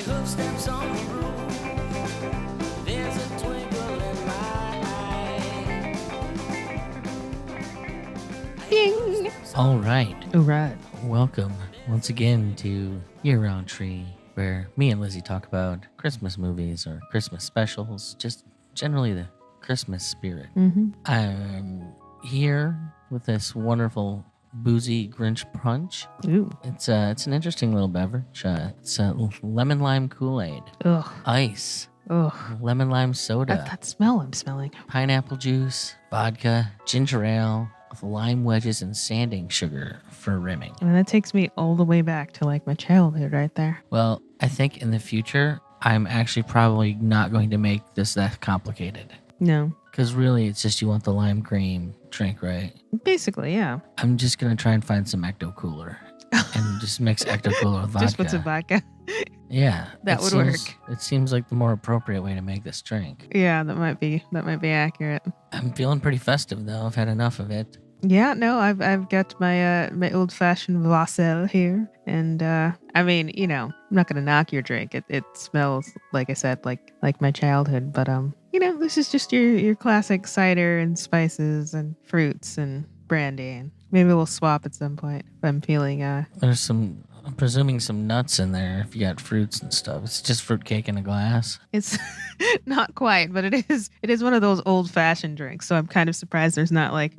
Footsteps on the roof. There's a twinkle in my eye. Ding. All right. All right. Welcome once again to Year Round Tree, where me and Lizzie talk about Christmas movies or Christmas specials, just generally the Christmas spirit. Mm-hmm. I'm here with this wonderful boozy Grinch punch. Ooh. It's an interesting little beverage. It's a lemon lime Kool-Aid, Ugh. ice, Ugh. lemon lime soda, That smell I'm smelling. pineapple juice, vodka, ginger ale with lime wedges and sanding sugar for rimming. I mean, that takes me all the way back to like my childhood right there. Well, I think in the future, I'm actually probably not going to make this that complicated. No. Because really, it's just you want the lime cream drink, right? Basically, yeah. I'm just going to try and find some Ecto Cooler and just mix Ecto Cooler with vodka. Just put some vodka. Yeah. That would work. It seems like the more appropriate way to make this drink. Yeah, that might be accurate. I'm feeling pretty festive, though. I've had enough of it. Yeah, no, I've got my my old fashioned Vassel here, and I mean, you know, I'm not gonna knock your drink. It smells like I said, like my childhood, but you know, this is just your classic cider and spices and fruits and brandy. And maybe we'll swap at some point if I'm feeling There's I'm presuming some nuts in there if you got fruits and stuff. It's just fruitcake in a glass. It's not quite, but it is one of those old fashioned drinks. So I'm kind of surprised there's not like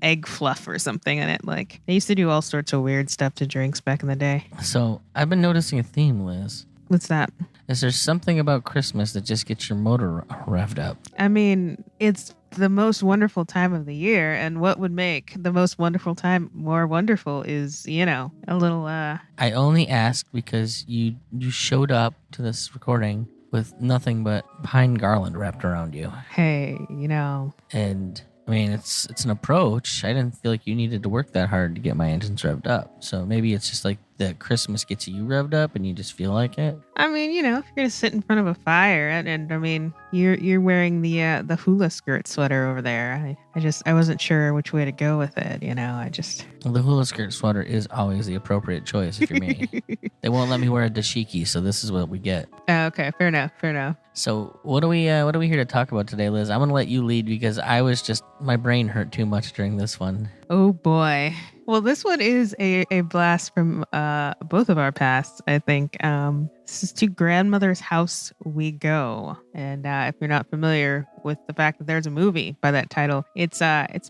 egg fluff or something in it. Like they used to do all sorts of weird stuff to drinks back in the day. So I've been noticing a theme, Liz. What's that? Is there something about Christmas that just gets your motor revved up? I mean, it's the most wonderful time of the year, and what would make the most wonderful time more wonderful is, you know, a little I only asked because you showed up to this recording with nothing but pine garland wrapped around you. hey, you know. And I mean, it's an approach. I didn't feel like you needed to work that hard to get my engines revved up. So maybe it's just like that Christmas gets you revved up and you just feel like it. I mean, you know, if you're gonna sit in front of a fire, and I mean, you're wearing the hula skirt sweater over there. I wasn't sure which way to go with it. You know, Well, the hula skirt sweater is always the appropriate choice if you're me. They won't let me wear a dashiki, so this is what we get. Okay, fair enough. So what are we here to talk about today, Liz? I'm gonna let you lead because my brain hurt too much during this one. Oh boy. Well, this one is a blast from both of our pasts, I think. This is To Grandmother's House We Go. And if you're not familiar with the fact that there's a movie by that title, it's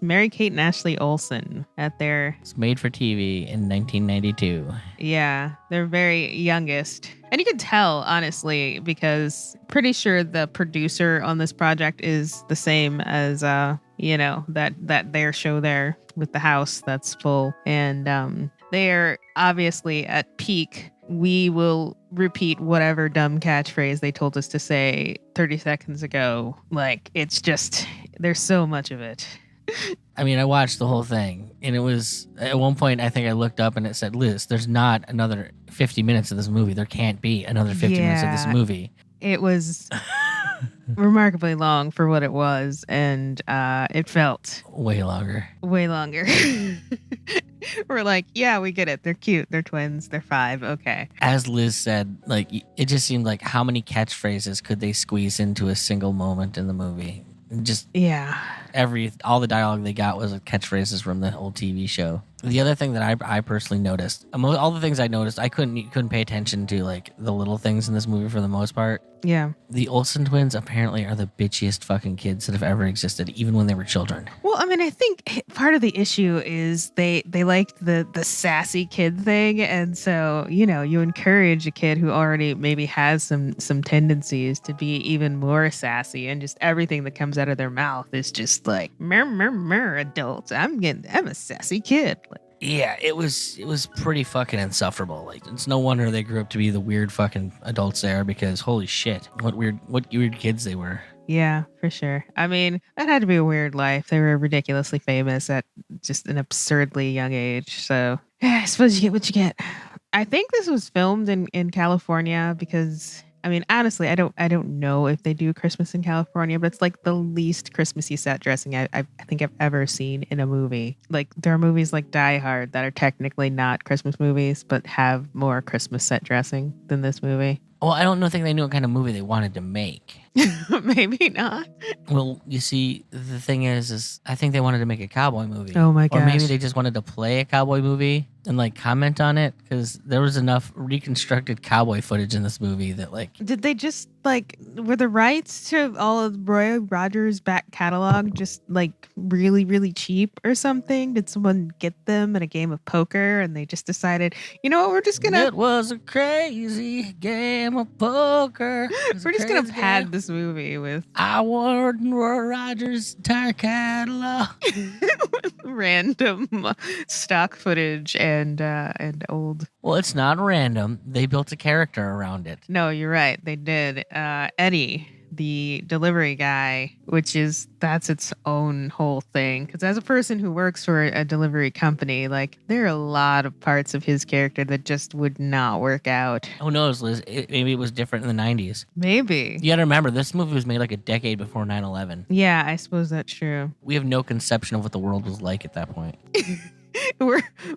Mary-Kate and Ashley Olsen at their... It's made for TV in 1992. Yeah, their very youngest. And you can tell, honestly, because pretty sure the producer on this project is the same as... you know, that their show there with the house that's full. And they're obviously at peak. We will repeat whatever dumb catchphrase they told us to say 30 seconds ago. Like, it's just, there's so much of it. I mean, I watched the whole thing, and it was, at one point, I think I looked up and it said, Liz, there's not another 50 minutes of this movie. There can't be another 50 minutes of this movie. It was... remarkably long for what it was, and it felt way longer. We're like, yeah, we get it. They're cute. They're twins. They're 5. Okay. As Liz said, like, it just seemed like how many catchphrases could they squeeze into a single moment in the movie? Just yeah. All the dialogue they got was catchphrases from the old TV show. The other thing that I personally noticed, all the things I noticed, I couldn't pay attention to like the little things in this movie for the most part. Yeah. The Olsen twins apparently are the bitchiest fucking kids that have ever existed, even when they were children. Well, I mean, I think part of the issue is they liked the sassy kid thing, and so you know you encourage a kid who already maybe has some tendencies to be even more sassy, and just everything that comes out of their mouth is just like mer adults. I'm a sassy kid. Yeah, it was pretty fucking insufferable. Like, it's no wonder they grew up to be the weird fucking adults they are, because holy shit, what weird kids they were. Yeah, for sure. I mean, that had to be a weird life. They were ridiculously famous at just an absurdly young age. So, yeah, I suppose you get what you get. I think this was filmed in California because I mean, honestly, I don't know if they do Christmas in California, but it's like the least Christmassy set dressing I think I've ever seen in a movie. Like there are movies like Die Hard that are technically not Christmas movies, but have more Christmas set dressing than this movie. Well, I don't think they knew what kind of movie they wanted to make. Maybe not. Well, you see, the thing is I think they wanted to make a cowboy movie. Oh my Or maybe gosh. they just wanted to play a cowboy movie and like comment on it because there was enough reconstructed cowboy footage in this movie that like Did they just like were the rights to all of Roy Rogers' back catalog just like really really cheap or something? Did someone get them at a game of poker and they just decided, you know what, we're just gonna it was a crazy game of poker. It was a we're just gonna crazy pad game. this movie with I wanted Roy Rogers' entire catalog. random stock footage and old. Well, it's not random. They built a character around it. No, you're right. They did. Eddie, the delivery guy, that's its own whole thing. Because as a person who works for a delivery company, like there are a lot of parts of his character that just would not work out. Who knows, Liz? Maybe it was different in the 90s. Maybe. You gotta remember, this movie was made like a decade before 9/11. Yeah, I suppose that's true. We have no conception of what the world was like at that point.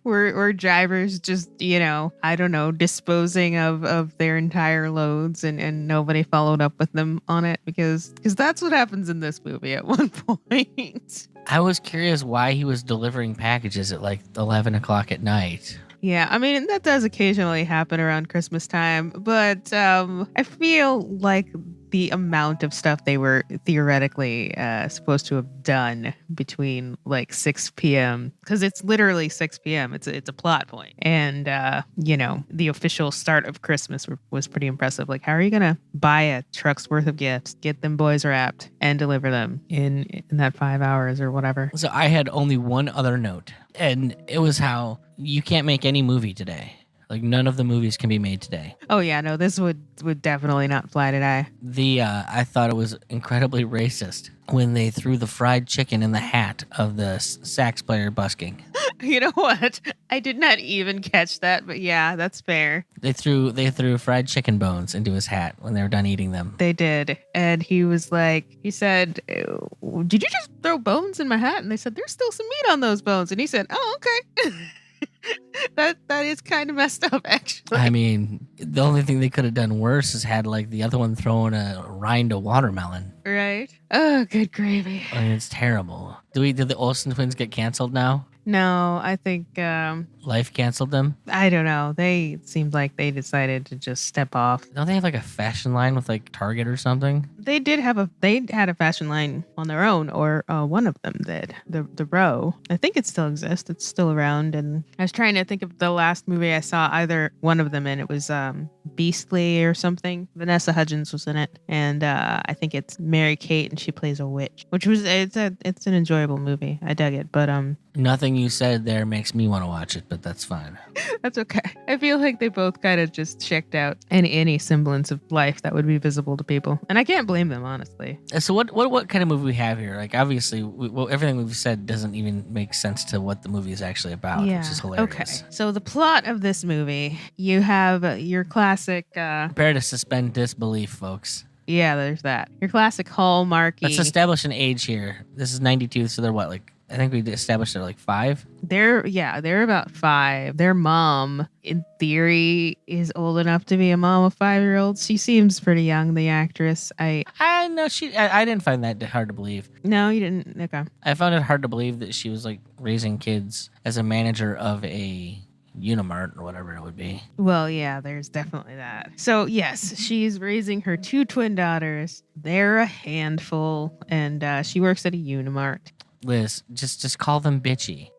we're drivers just, I don't know, disposing of their entire loads and nobody followed up with them on it because that's what happens in this movie at one point. I was curious why he was delivering packages at like 11 o'clock at night. Yeah, I mean, that does occasionally happen around Christmas time, but I feel like the amount of stuff they were theoretically supposed to have done between like 6 p.m. because it's literally 6 p.m. It's a plot point, and the official start of Christmas was pretty impressive. Like, how are you gonna buy a truck's worth of gifts, get them boys wrapped, and deliver them in that 5 hours or whatever? So I had only one other note, and it was how you can't make any movie today. Like none of the movies can be made today. Oh yeah, no, this would definitely not fly today. I thought it was incredibly racist when they threw the fried chicken in the hat of the sax player busking. You know what? I did not even catch that, but yeah, that's fair. They threw fried chicken bones into his hat when they were done eating them. They did. And he said, did you just throw bones in my hat? And they said, there's still some meat on those bones. And he said, oh, okay. That is kind of messed up, actually. I mean, the only thing they could have done worse is had like the other one throwing a rind of watermelon. Right? Oh, good gravy. I mean, it's terrible. Did the Olsen twins get canceled now? No, I think, Life canceled them? I don't know. It seemed like they decided to just step off. Don't they have like a fashion line with like Target or something? They had a fashion line on their own, or one of them did. The Row. I think it still exists. It's still around. And I was trying to think of the last movie I saw either one of them in. It was Beastly or something. Vanessa Hudgens was in it, and I think it's Mary Kate, and she plays a witch, which was it's an enjoyable movie. I dug it, but Nothing you said there makes me want to watch it, but that's fine. that's okay. I feel like they both kind of just checked out any semblance of life that would be visible to people, and I can't blame them, honestly. So what kind of movie we have here? Like obviously, everything we've said doesn't even make sense to what the movie is actually about, which is hilarious. Okay. So the plot of this movie, you have your classic. Prepare to suspend disbelief, folks. Yeah, there's that. Your classic Hallmarky. Let's establish an age here. This is 92, so they're what, like, I think we established they're like 5? They're about 5. Their mom, in theory, is old enough to be a mom of 5-year-olds. She seems pretty young, the actress. I know I didn't find that hard to believe. No, you didn't. Okay. I found it hard to believe that she was like raising kids as a manager of a Unimart or whatever it would be. Well, yeah, there's definitely that. So, yes, she's raising her 2 twin daughters. They're a handful, and she works at a Unimart. Liz, just call them bitchy.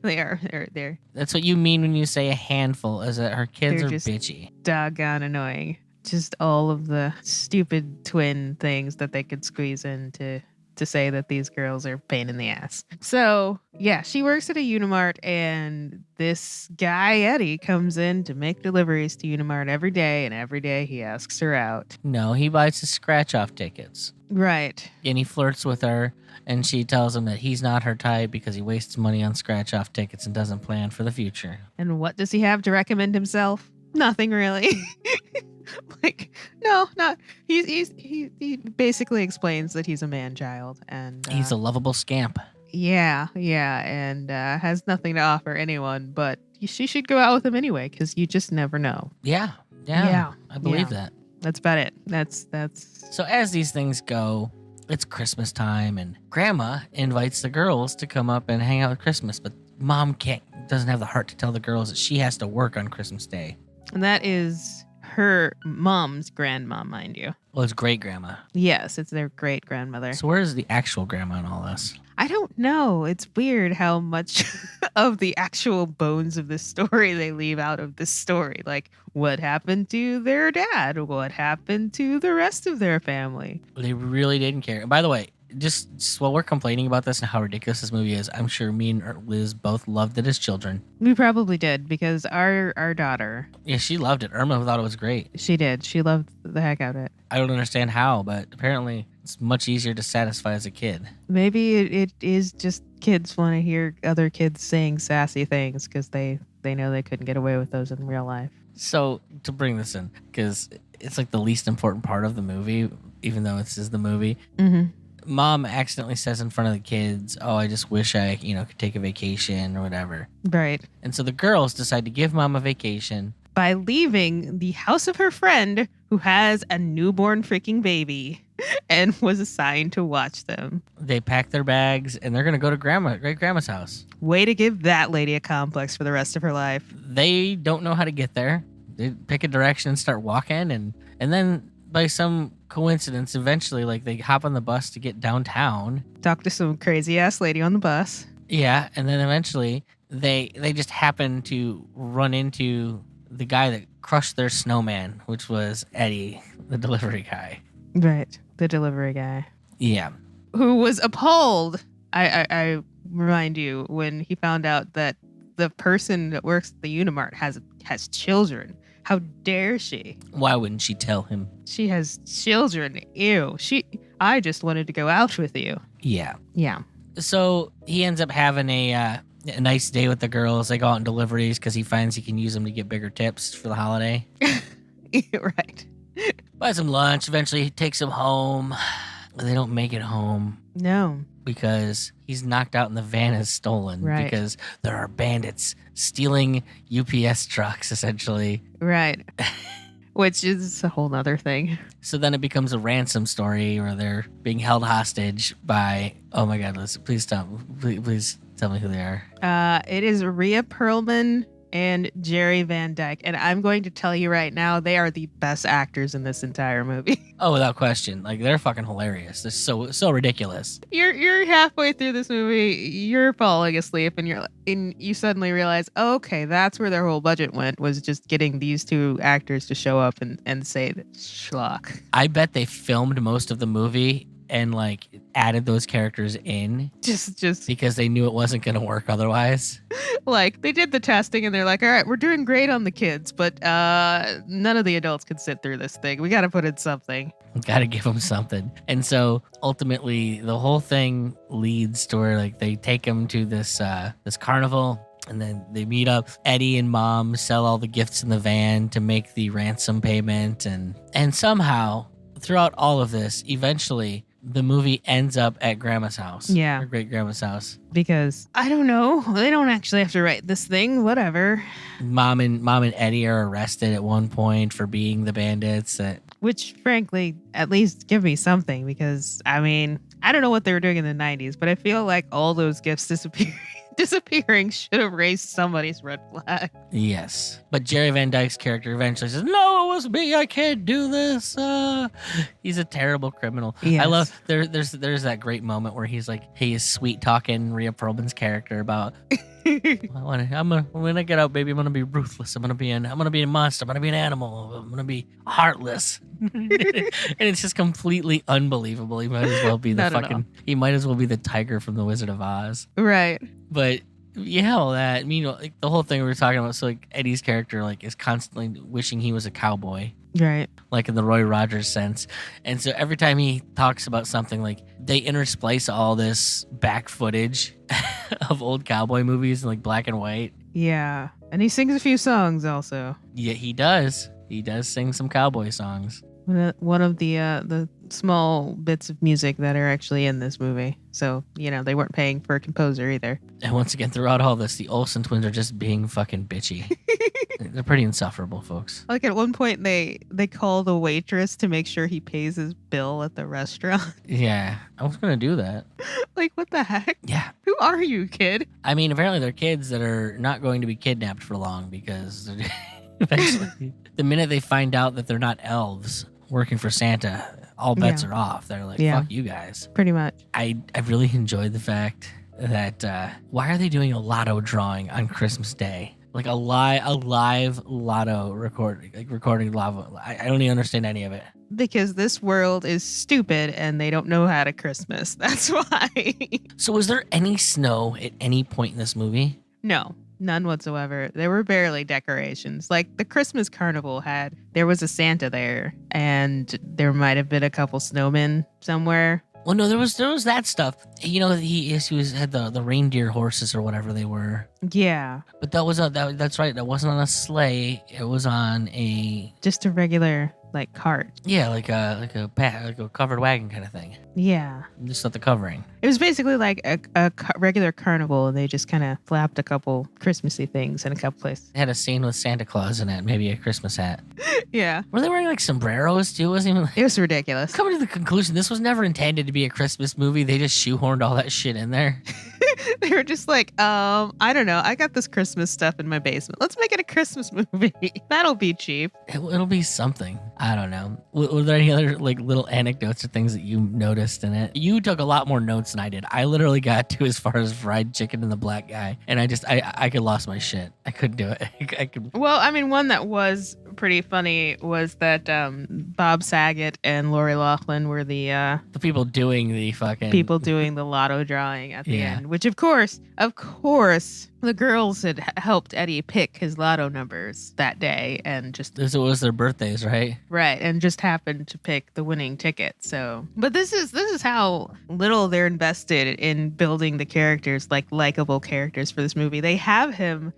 They're That's what you mean when you say a handful, is that her kids They're are just- bitchy. doggone annoying. Just all of the stupid twin things that they could squeeze in to say that these girls are pain in the ass. So, yeah, she works at a Unimart, and this guy, Eddie, comes in to make deliveries to Unimart every day, and every day he asks her out. No, he buys his scratch-off tickets. Right. And he flirts with her, and she tells him that he's not her type because he wastes money on scratch-off tickets and doesn't plan for the future. And what does he have to recommend himself? Nothing really. Like, no, not he basically explains that he's a man child and He's a lovable scamp. yeah, and has nothing to offer anyone, but she should go out with him anyway because you just never know. Yeah. Yeah, I believe yeah. that. That's about it. That's So as these things go, it's Christmas time, and Grandma invites the girls to come up and hang out at Christmas, but Mom doesn't have the heart to tell the girls that she has to work on Christmas Day. and that is her mom's grandma, mind you. Well, it's great grandma. Yes, it's their great grandmother. So where is the actual grandma in all this? I don't know. It's weird how much of the actual bones of this story they leave out of this story. Like, what happened to their dad? What happened to the rest of their family? They really didn't care. And by the way, just while we're complaining about this and how ridiculous this movie is, I'm sure me and Liz both loved it as children. We probably did because our daughter, Yeah, she loved it. Irma thought it was great. she did. She loved the heck out of it. I don't understand how, but apparently it's much easier to satisfy as a kid. Maybe it is just kids want to hear other kids saying sassy things because they know they couldn't get away with those in real life. So to bring this in, because it's like the least important part of the movie, even though this is the movie. Mm-hmm. Mom accidentally says in front of the kids, "Oh, I just wish I, could take a vacation or whatever." Right. And so the girls decide to give Mom a vacation. By leaving the house of her friend who has a newborn freaking baby and was assigned to watch them. They pack their bags and they're gonna go to great grandma's house. Way to give that lady a complex for the rest of her life. They don't know how to get there. They pick a direction and start walking, and then by some coincidence, eventually, like, they hop on the bus to get downtown. Talk to some crazy ass lady on the bus. Yeah, and then eventually they just happen to run into the guy that crushed their snowman, which was Eddie, the delivery guy. Right. The delivery guy. Yeah. Who was appalled, I remind you, when he found out that the person that works at the Unimart has children. How dare she? Why wouldn't she tell him? She has children. Ew. I just wanted to go out with you. Yeah. Yeah. So he ends up having a nice day with the girls. They go out on deliveries because he finds he can use them to get bigger tips for the holiday. Right. Buys them lunch. Eventually he takes them home. But they don't make it home No. because he's knocked out and the van is stolen. Right. Because there are bandits stealing UPS trucks, essentially. Right. Which is a whole nother thing. So then it becomes a ransom story where they're being held hostage by, oh my God, Liz, please tell me who they are. It is Rhea Perlman and Jerry Van Dyke. And I'm going to tell you right now, they are the best actors in this entire movie. Oh, without question. Like, they're fucking hilarious. They're so ridiculous. You're halfway through this movie, you're falling asleep, and you suddenly realize, oh, okay, that's where their whole budget went, was just getting these two actors to show up and say that schlock. I bet they filmed most of the movie and like added those characters in Just because they knew it wasn't going to work otherwise. like they did the testing and they're like, all right, we're doing great on the kids, but none of the adults can sit through this thing. We got to put in something. Got to give them something. And so ultimately the whole thing leads to where like they take them to this carnival. And then they meet up. Eddie and Mom sell all the gifts in the van to make the ransom payment. And somehow throughout all of this, eventually the movie ends up at Grandma's house. Yeah. Her great grandma's house. Because I don't know, they don't actually have to write this thing. Whatever. Mom and Eddie are arrested at one point for being the bandits. Which, frankly, at least give me something, because I mean, I don't know what they were doing in the 90s, but I feel like all those gifts disappearing should have raised somebody's red flag. Yes. But Jerry Van Dyke's character eventually says, "No, it was me. I can't do this." He's a terrible criminal. Yes. I love there's that great moment where he's like, he is sweet talking Rhea Perlman's character about when I get out, baby, I'm gonna be ruthless. I'm gonna be a monster. I'm gonna be an animal. I'm gonna be heartless. And it's just completely unbelievable. He might as well be he might as well be the tiger from the Wizard of Oz. Right. But yeah, all that. Meanwhile, like the whole thing we were talking about. So like Eddie's character like is constantly wishing he was a cowboy, Right. like in the Roy Rogers sense. And so every time he talks about something, like they intersplice all this back footage of old cowboy movies in like black and white. Yeah. And he sings a few songs also. Yeah, he does. He does sing some cowboy songs. One of the small bits of music that are actually in this movie. So, they weren't paying for a composer either. And once again, throughout all this, the Olsen twins are just being fucking bitchy. They're pretty insufferable, folks. Like at one point they call the waitress to make sure he pays his bill at the restaurant. Yeah, I was going to do that. Like, what the heck? Yeah. Who are you, kid? I mean, apparently they're kids that are not going to be kidnapped for long because eventually, the minute they find out that they're not elves working for Santa, all bets are off. They're like, fuck you guys. Pretty much. I really enjoyed the fact that why are they doing a lotto drawing on Christmas Day? Like a live lotto recording lava. I don't even understand any of it. Because this world is stupid and they don't know how to Christmas. That's why. So was there any snow at any point in this movie? No, none whatsoever. There were barely decorations. Like the Christmas carnival there was a Santa there, and there might have been a couple snowmen somewhere. Well, no, there was that stuff. He had the reindeer horses or whatever they were. Yeah. But that's right. That wasn't on a sleigh. It was on just a regular cart. Yeah, like a covered wagon kind of thing. Yeah. Just not the covering. It was basically like a regular carnival, and they just kind of flapped a couple Christmassy things in a couple places. It had a scene with Santa Claus in it, maybe a Christmas hat. Yeah. Were they wearing sombreros too? It was ridiculous. Coming to the conclusion, this was never intended to be a Christmas movie. They just shoehorned all that shit in there. They were just like, I don't know. I got this Christmas stuff in my basement. Let's make it a Christmas movie. That'll be cheap. It'll be something. I don't know. Were there any other little anecdotes or things that you noticed in it? You took a lot more notes than I did. I literally got to as far as fried chicken and the black guy, and I could lost my shit. I couldn't do it. Well, I mean, one that was pretty funny was that Bob Saget and Lori Loughlin were the people doing the lotto drawing at the end, which of course, the girls had helped Eddie pick his lotto numbers that day, and this was their birthdays, right? Right, and just happened to pick the winning ticket. So, but this is how little they're invested in building the characters, likable characters for this movie. They have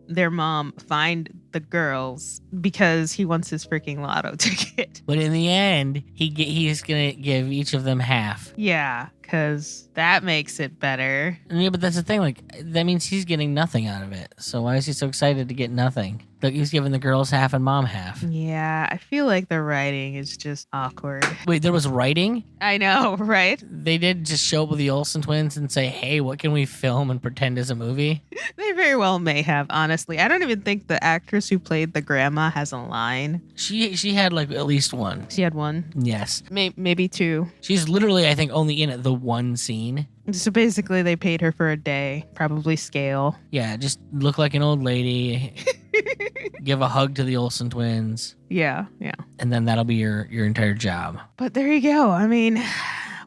their mom find the girls because he wants his freaking lotto ticket. But in the end, he's gonna give each of them half. Yeah, because that makes it better. Yeah, but that's the thing. That means he's getting nothing out of it. So why is he so excited to get nothing? He's giving the girls half and mom half. Yeah, I feel like the writing is just awkward. Wait, there was writing? I know, right? They did just show up with the Olsen twins and say, hey, what can we film and pretend is a movie? They very well may have, honestly. I don't even think the actress who played the grandma has a line. She had at least one. She had one? Yes. Maybe two. She's literally, I think, only in it the one scene. So basically they paid her for a day, probably scale. Yeah, just look like an old lady. Give a hug to the Olsen twins. Yeah. And then that'll be your entire job. But there you go. I mean,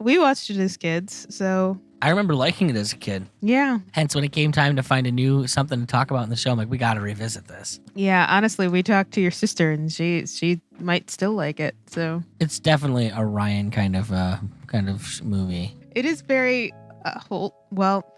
we watched it as kids, so... I remember liking it as a kid. Yeah. Hence, when it came time to find something to talk about in the show, I'm like, we got to revisit this. Yeah, honestly, we talked to your sister, and she might still like it, so... It's definitely a Ryan kind of movie. It is very...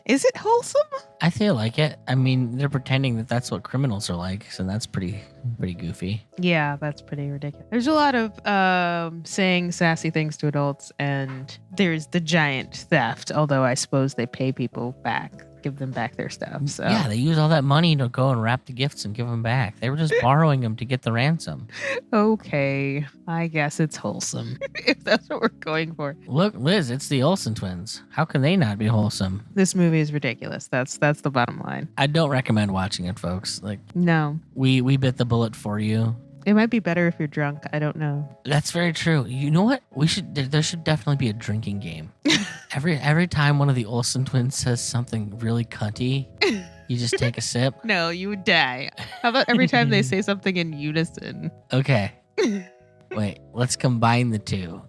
is it wholesome? I feel like it. I mean, they're pretending that that's what criminals are like, so that's pretty goofy. Yeah, that's pretty ridiculous. There's a lot of saying sassy things to adults, and there's the giant theft, although I suppose they pay people back, give them back their stuff. So yeah, they use all that money to go and wrap the gifts and give them back. They were just borrowing them to get the ransom. Okay, I guess it's wholesome, if that's what we're going for. Look, Liz, it's the Olsen twins. How can they not be wholesome? This movie is ridiculous. That's the bottom line. I don't recommend watching it, folks. No. We bit the bullet for you. It might be better if you're drunk. I don't know. That's very true. You know what? There should definitely be a drinking game. Every time one of the Olsen twins says something really cunty, you just take a sip. No, you would die. How about every time they say something in unison? Okay. Wait, let's combine the two.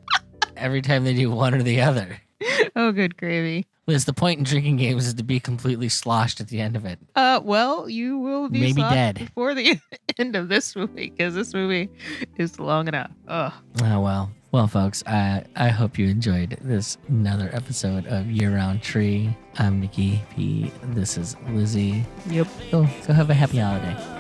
Every time they do one or the other. Oh, good gravy. Liz, the point in drinking games is to be completely sloshed at the end of it. Well, you will be maybe sloshed dead before the end of this movie, because this movie is long enough. Ugh. Oh, well. Well, folks, I hope you enjoyed this another episode of Year Round Tree. I'm Nikki P. This is Lizzie. Yep. So have a happy holiday.